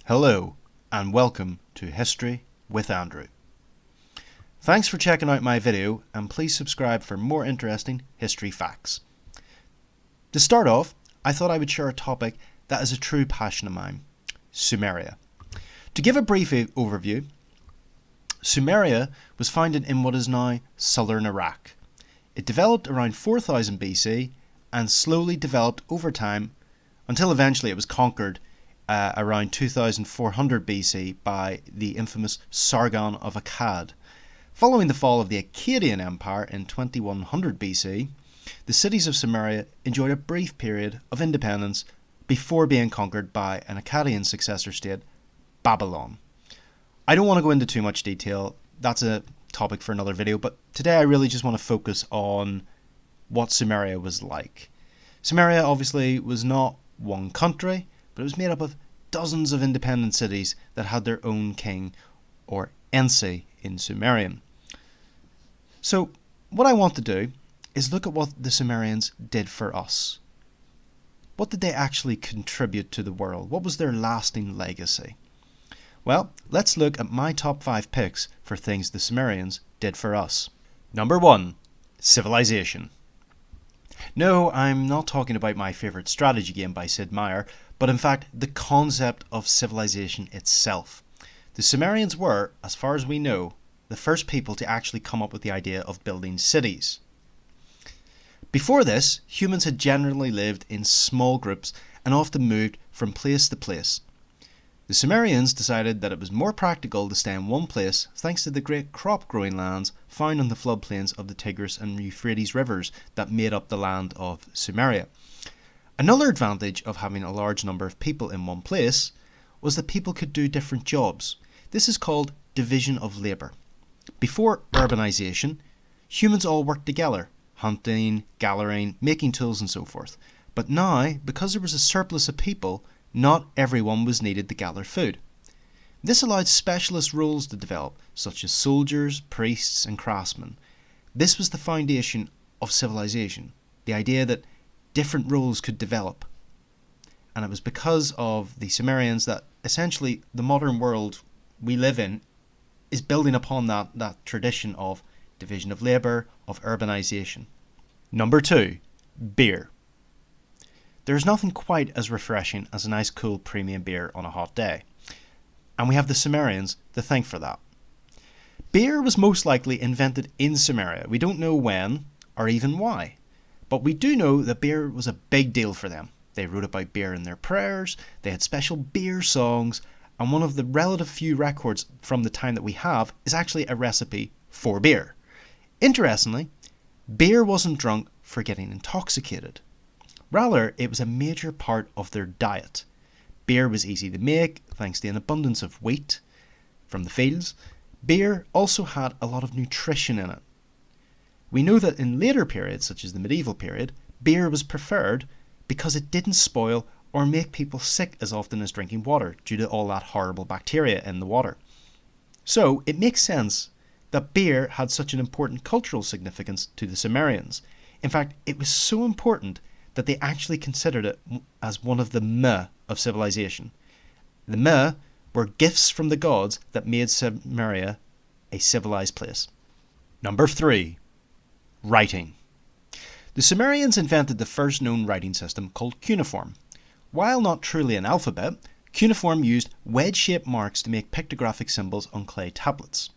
Hello and welcome to History with Andrew. Thanks for checking out my video and please subscribe for more interesting history facts. To start off, I thought I would share a topic that is a true passion of mine, Sumeria. To give a brief overview, Sumeria was founded in what is now southern Iraq. It developed around 4000 BC and slowly developed over time until eventually it was conquered around 2400 BC by the infamous Sargon of Akkad. Following the fall of the Akkadian Empire in 2100 BC, the cities of Sumeria enjoyed a brief period of independence before being conquered by an Akkadian successor state, Babylon. I don't want to go into too much detail, that's a topic for another video, but today I really just want to focus on what Sumeria was like. Sumeria obviously was not one country, but it was made up of dozens of independent cities that had their own king, or Ensi in Sumerian. So what I want to do is look at what the Sumerians did for us. What did they actually contribute to the world? What was their lasting legacy? Well, let's look at my top 5 picks for things the Sumerians did for us. Number 1. Civilization. No, I'm not talking about my favourite strategy game by Sid Meier, but in fact the concept of civilization itself. The Sumerians were, as far as we know, the first people to actually come up with the idea of building cities. Before this, humans had generally lived in small groups and often moved from place to place. The Sumerians decided that it was more practical to stay in one place thanks to the great crop growing lands found on the floodplains of the Tigris and Euphrates rivers that made up the land of Sumeria. Another advantage of having a large number of people in one place was that people could do different jobs. This is called division of labour. Before urbanization, humans all worked together, hunting, gathering, making tools and so forth. But now, because there was a surplus of people, not everyone was needed to gather food. This allowed specialist roles to develop, such as soldiers, priests and craftsmen. This was the foundation of civilization, the idea that different roles could develop. And it was because of the Sumerians that essentially the modern world we live in is building upon that tradition of division of labour, of urbanization. Number 2. Beer. There is nothing quite as refreshing as a nice cool premium beer on a hot day. And we have the Sumerians to thank for that. Beer was most likely invented in Sumeria. We don't know when or even why. But we do know that beer was a big deal for them. They wrote about beer in their prayers, they had special beer songs, and one of the relative few records from the time that we have is actually a recipe for beer. Interestingly, beer wasn't drunk for getting intoxicated. Rather, it was a major part of their diet. Beer was easy to make thanks to an abundance of wheat from the fields. Beer also had a lot of nutrition in it. We know that in later periods, such as the medieval period, beer was preferred because it didn't spoil or make people sick as often as drinking water due to all that horrible bacteria in the water. So it makes sense that beer had such an important cultural significance to the Sumerians. In fact, it was so important that they actually considered it as one of the meh of civilization. The meh were gifts from the gods that made Sumeria a civilized place. Number 3. Writing. The Sumerians invented the first known writing system called cuneiform. While not truly an alphabet, cuneiform used wedge-shaped marks to make pictographic symbols on clay tablets.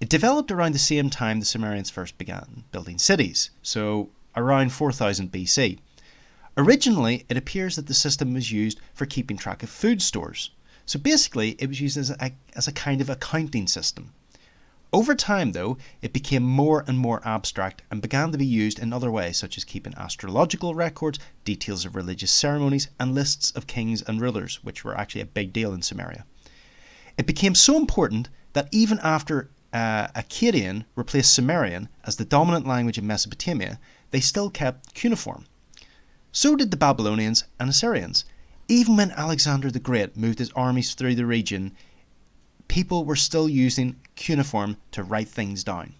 It developed around the same time the Sumerians first began building cities, so around 4000 BC. Originally, it appears that the system was used for keeping track of food stores. So basically, it was used as a kind of accounting system. Over time, though, it became more and more abstract and began to be used in other ways, such as keeping astrological records, details of religious ceremonies, and lists of kings and rulers, which were actually a big deal in Sumeria. It became so important that even after Akkadian replaced Sumerian as the dominant language in Mesopotamia, they still kept cuneiform. So did the Babylonians and Assyrians. Even when Alexander the Great moved his armies through the region, people were still using cuneiform to write things down.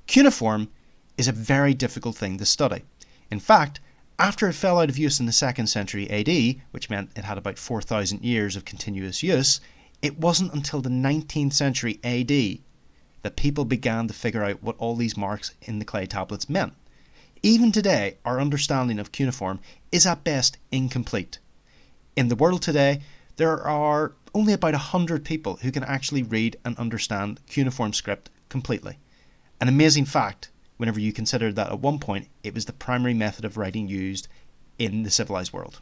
Cuneiform is a very difficult thing to study. In fact, After it fell out of use in the 2nd century AD, which meant it had about 4,000 years of continuous use, it wasn't until the 19th century AD that people began to figure out what all these marks in the clay tablets meant. Even today, our understanding of cuneiform is at best incomplete. In the world today, there are only about 100 people who can actually read and understand cuneiform script completely. An amazing fact, whenever you consider that at one point it was the primary method of writing used in the civilized world.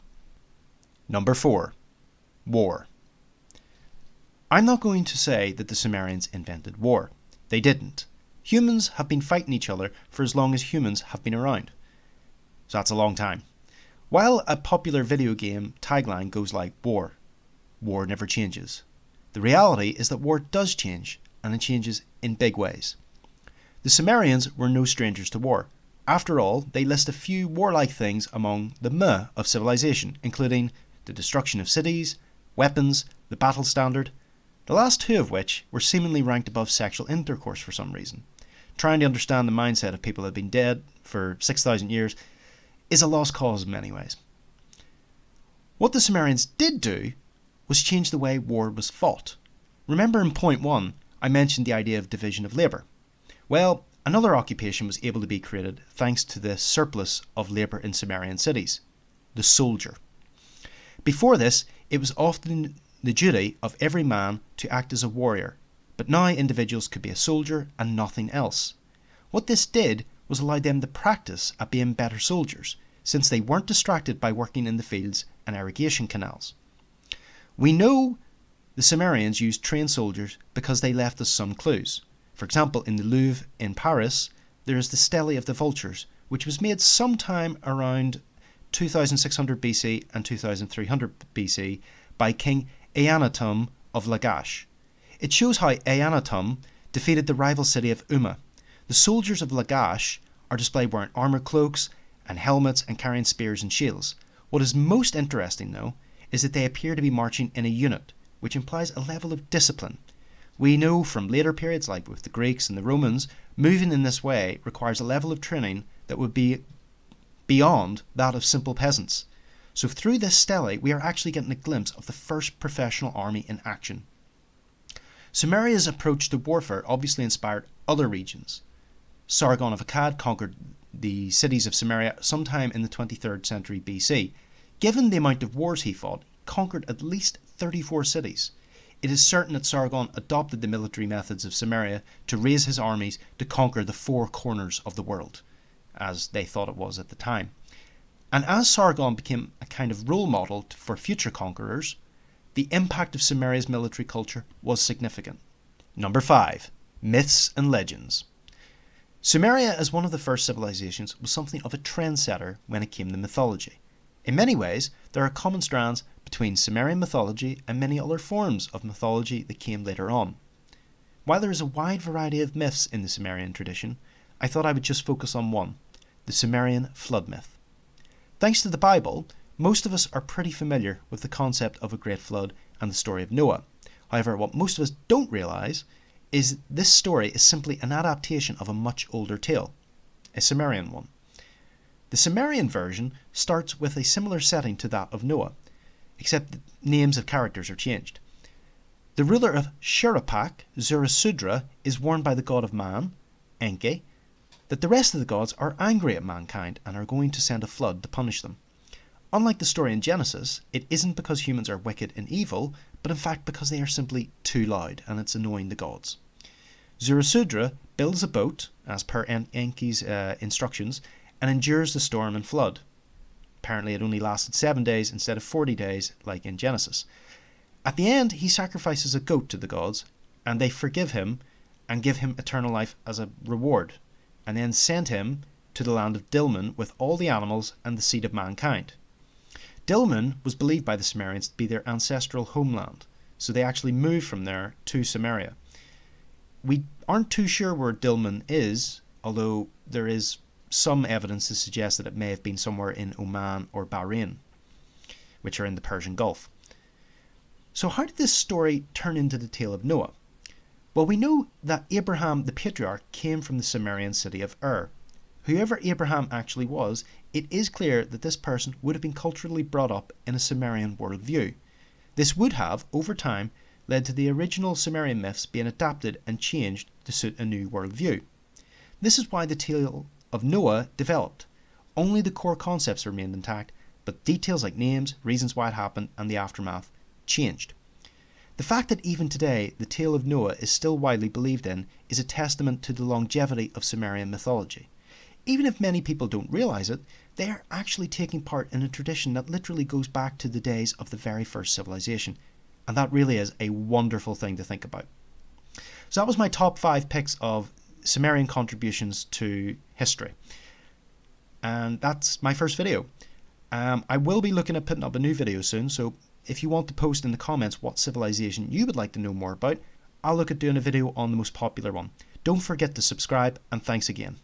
Number 4. War. I'm not going to say that the Sumerians invented war. They didn't. Humans have been fighting each other for as long as humans have been around. So that's a long time. While a popular video game tagline goes like war never changes, the reality is that war does change, and it changes in big ways. The Sumerians were no strangers to war. After all, they list a few warlike things among the meh of civilization, including the destruction of cities, weapons, the battle standard, the last two of which were seemingly ranked above sexual intercourse for some reason. Trying to understand the mindset of people that have been dead for 6,000 years is a lost cause in many ways. What the Sumerians did do was change the way war was fought. Remember in point 1, I mentioned the idea of division of labour. Well, another occupation was able to be created thanks to the surplus of labour in Sumerian cities, the soldier. Before this, it was often the duty of every man to act as a warrior, but now individuals could be a soldier and nothing else. What this did was allow them to practice at being better soldiers, since they weren't distracted by working in the fields and irrigation canals. We know the Sumerians used trained soldiers because they left us some clues. For example, in the Louvre in Paris, there is the Stele of the Vultures, which was made sometime around 2600 BC and 2300 BC by King Eannatum of Lagash. It shows how Eannatum defeated the rival city of Umma. The soldiers of Lagash are displayed wearing armour cloaks and helmets and carrying spears and shields. What is most interesting, though, is that they appear to be marching in a unit, which implies a level of discipline. We know from later periods, like with the Greeks and the Romans, moving in this way requires a level of training that would be beyond that of simple peasants. So through this stele, we are actually getting a glimpse of the first professional army in action. Sumeria's approach to warfare obviously inspired other regions. Sargon of Akkad conquered the cities of Sumeria sometime in the 23rd century BC. Given the amount of wars he fought, he conquered at least 34 cities. It is certain that Sargon adopted the military methods of Sumeria to raise his armies to conquer the four corners of the world, as they thought it was at the time. And as Sargon became a kind of role model for future conquerors, the impact of Sumeria's military culture was significant. Number 5. Myths and legends. Sumeria, as one of the first civilizations, was something of a trendsetter when it came to mythology. In many ways, there are common strands between Sumerian mythology and many other forms of mythology that came later on. While there is a wide variety of myths in the Sumerian tradition, I thought I would just focus on one, the Sumerian flood myth. Thanks to the Bible, most of us are pretty familiar with the concept of a great flood and the story of Noah. However, what most of us don't realize is this story is simply an adaptation of a much older tale, a Sumerian one. The Sumerian version starts with a similar setting to that of Noah, except the names of characters are changed. The ruler of Shuruppak, Zarathustra, is warned by the god of man, Enki, that the rest of the gods are angry at mankind and are going to send a flood to punish them. Unlike the story in Genesis, it isn't because humans are wicked and evil, but in fact because they are simply too loud and it's annoying the gods. Zarathustra builds a boat, as per Enki's instructions, and endures the storm and flood. Apparently it only lasted 7 days instead of 40 days like in Genesis. At the end, he sacrifices a goat to the gods, and they forgive him and give him eternal life as a reward, and then send him to the land of Dilmun with all the animals and the seed of mankind. Dilmun was believed by the Sumerians to be their ancestral homeland, so they actually moved from there to Sumeria. We aren't too sure where Dilmun is, although there is some evidence to suggest that it may have been somewhere in Oman or Bahrain, which are in the Persian Gulf. So how did this story turn into the tale of Noah? Well, we know that Abraham the patriarch came from the Sumerian city of Ur, whoever Abraham actually was, it is clear that this person would have been culturally brought up in a Sumerian worldview. This would have, over time, led to the original Sumerian myths being adapted and changed to suit a new worldview. This is why the tale of Noah developed. Only the core concepts remained intact, but details like names, reasons why it happened, and the aftermath changed. The fact that even today the tale of Noah is still widely believed in is a testament to the longevity of Sumerian mythology. Even if many people don't realize it, they are actually taking part in a tradition that literally goes back to the days of the very first civilization. And that really is a wonderful thing to think about. So that was my top 5 picks of Sumerian contributions to history. And that's my first video. I will be looking at putting up a new video soon, so if you want to post in the comments what civilization you would like to know more about, I'll look at doing a video on the most popular one. Don't forget to subscribe, and thanks again.